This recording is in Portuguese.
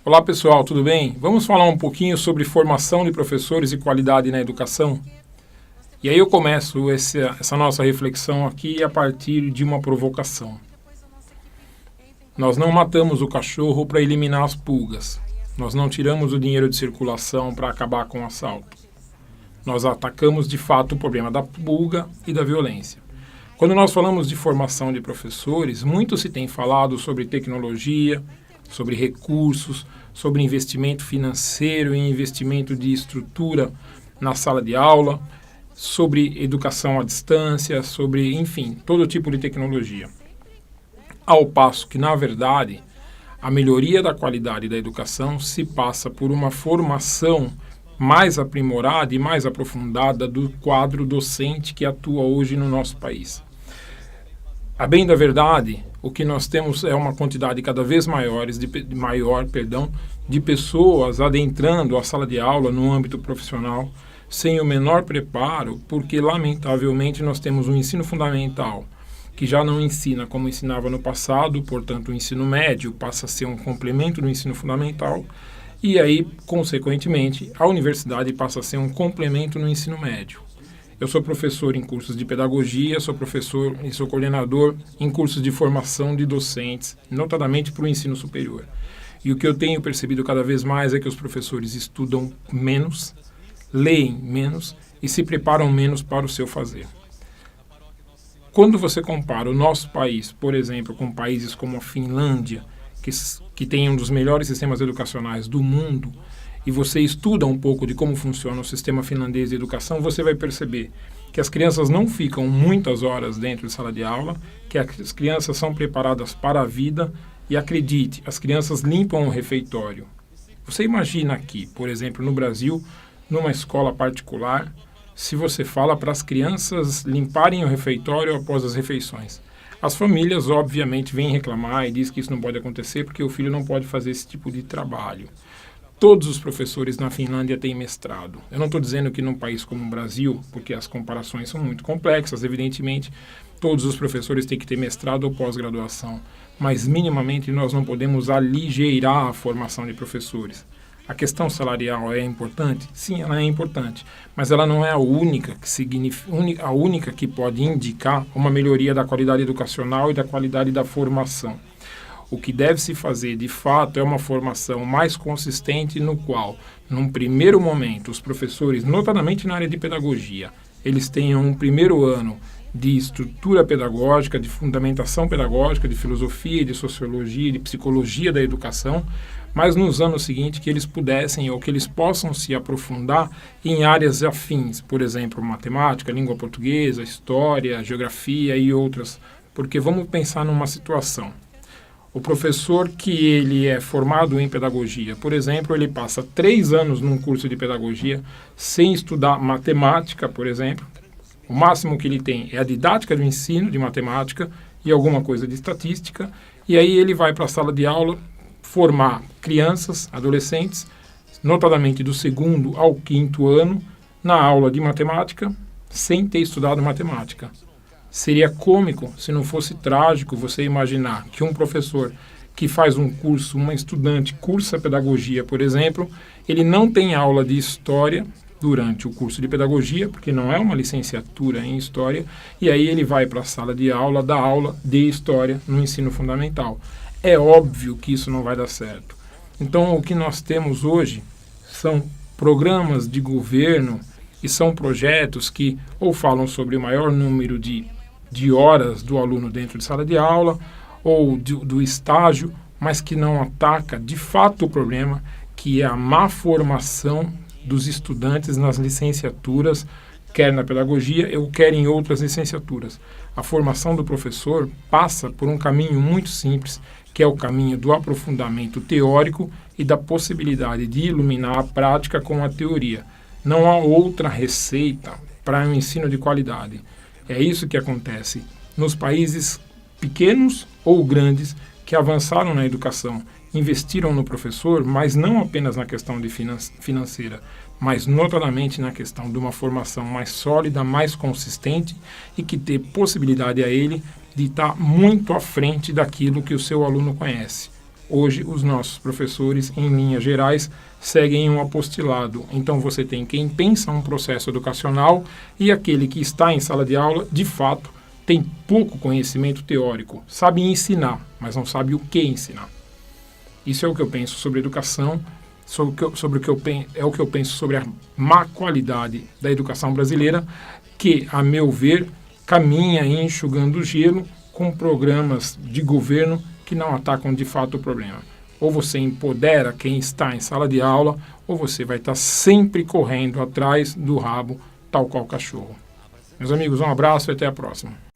Olá pessoal, tudo bem? Vamos falar um pouquinho sobre formação de professores e qualidade na educação? E aí eu começo essa nossa reflexão aqui a partir de uma provocação. Nós não matamos o cachorro para eliminar as pulgas. Nós não tiramos o dinheiro de circulação para acabar com o assalto. Nós atacamos de fato o problema da pulga e da violência. Quando nós falamos de formação de professores, muito se tem falado sobre tecnologia, sobre recursos, sobre investimento financeiro e investimento de estrutura na sala de aula, sobre educação à distância, sobre, enfim, todo tipo de tecnologia. Ao passo que, na verdade, a melhoria da qualidade da educação se passa por uma formação mais aprimorada e mais aprofundada do quadro docente que atua hoje no nosso país. A bem da verdade, o que nós temos é uma quantidade cada vez maior de pessoas adentrando a sala de aula no âmbito profissional sem o menor preparo, porque lamentavelmente nós temos um ensino fundamental que já não ensina como ensinava no passado, portanto o ensino médio passa a ser um complemento do ensino fundamental e aí, consequentemente, a universidade passa a ser um complemento no ensino médio. Eu sou professor em cursos de pedagogia, sou professor e sou coordenador em cursos de formação de docentes, notadamente para o ensino superior. E o que eu tenho percebido cada vez mais é que os professores estudam menos, leem menos e se preparam menos para o seu fazer. Quando você compara o nosso país, por exemplo, com países como a Finlândia, que tem um dos melhores sistemas educacionais do mundo, e você estuda um pouco de como funciona o sistema finlandês de educação, você vai perceber que as crianças não ficam muitas horas dentro de sala de aula, que as crianças são preparadas para a vida e, acredite, as crianças limpam o refeitório. Você imagina aqui, por exemplo, no Brasil, numa escola particular, se você fala para as crianças limparem o refeitório após as refeições. As famílias, obviamente, vêm reclamar e dizem que isso não pode acontecer porque o filho não pode fazer esse tipo de trabalho. Todos os professores na Finlândia têm mestrado. Eu não estou dizendo que num país como o Brasil, porque as comparações são muito complexas, evidentemente, todos os professores têm que ter mestrado ou pós-graduação, mas minimamente nós não podemos aligeirar a formação de professores. A questão salarial é importante? Sim, ela é importante, mas ela não é a única que pode indicar uma melhoria da qualidade educacional e da qualidade da formação. O que deve se fazer, de fato, é uma formação mais consistente no qual, num primeiro momento, os professores, notadamente na área de pedagogia, eles tenham um primeiro ano de estrutura pedagógica, de fundamentação pedagógica, de filosofia, de sociologia, de psicologia da educação, mas nos anos seguintes que eles pudessem ou que eles possam se aprofundar em áreas afins, por exemplo, matemática, língua portuguesa, história, geografia e outras, porque vamos pensar numa situação. O professor que ele é formado em pedagogia, por exemplo, ele passa 3 anos num curso de pedagogia sem estudar matemática, por exemplo. O máximo que ele tem é a didática do ensino de matemática e alguma coisa de estatística. E aí ele vai para a sala de aula formar crianças, adolescentes, notadamente do 2º ao 5º ano, na aula de matemática, sem ter estudado matemática. Seria cômico, se não fosse trágico, você imaginar que um professor que faz um curso, uma estudante cursa pedagogia, por exemplo, ele não tem aula de história durante o curso de pedagogia, porque não é uma licenciatura em história, e aí ele vai para a sala de aula, dar aula de história no ensino fundamental. É óbvio que isso não vai dar certo. Então, o que nós temos hoje são programas de governo e são projetos que ou falam sobre o maior número de horas do aluno dentro de sala de aula ou do estágio, mas que não ataca de fato o problema, que é a má formação dos estudantes nas licenciaturas, quer na pedagogia ou quer em outras licenciaturas. A formação do professor passa por um caminho muito simples, que é o caminho do aprofundamento teórico e da possibilidade de iluminar a prática com a teoria. Não há outra receita para um ensino de qualidade. É isso que acontece nos países pequenos ou grandes que avançaram na educação, investiram no professor, mas não apenas na questão de financeira, mas notadamente na questão de uma formação mais sólida, mais consistente e que dê possibilidade a ele de estar muito à frente daquilo que o seu aluno conhece. Hoje, os nossos professores, em linhas gerais, seguem um apostilado. Então, você tem quem pensa um processo educacional e aquele que está em sala de aula, de fato, tem pouco conhecimento teórico. Sabe ensinar, mas não sabe o que ensinar. Isso é o que eu penso sobre educação, sobre o que eu penso sobre a má qualidade da educação brasileira, que, a meu ver, caminha enxugando gelo com programas de governo que não atacam de fato o problema. Ou você empodera quem está em sala de aula, ou você vai estar sempre correndo atrás do rabo, tal qual cachorro. Meus amigos, um abraço e até a próxima.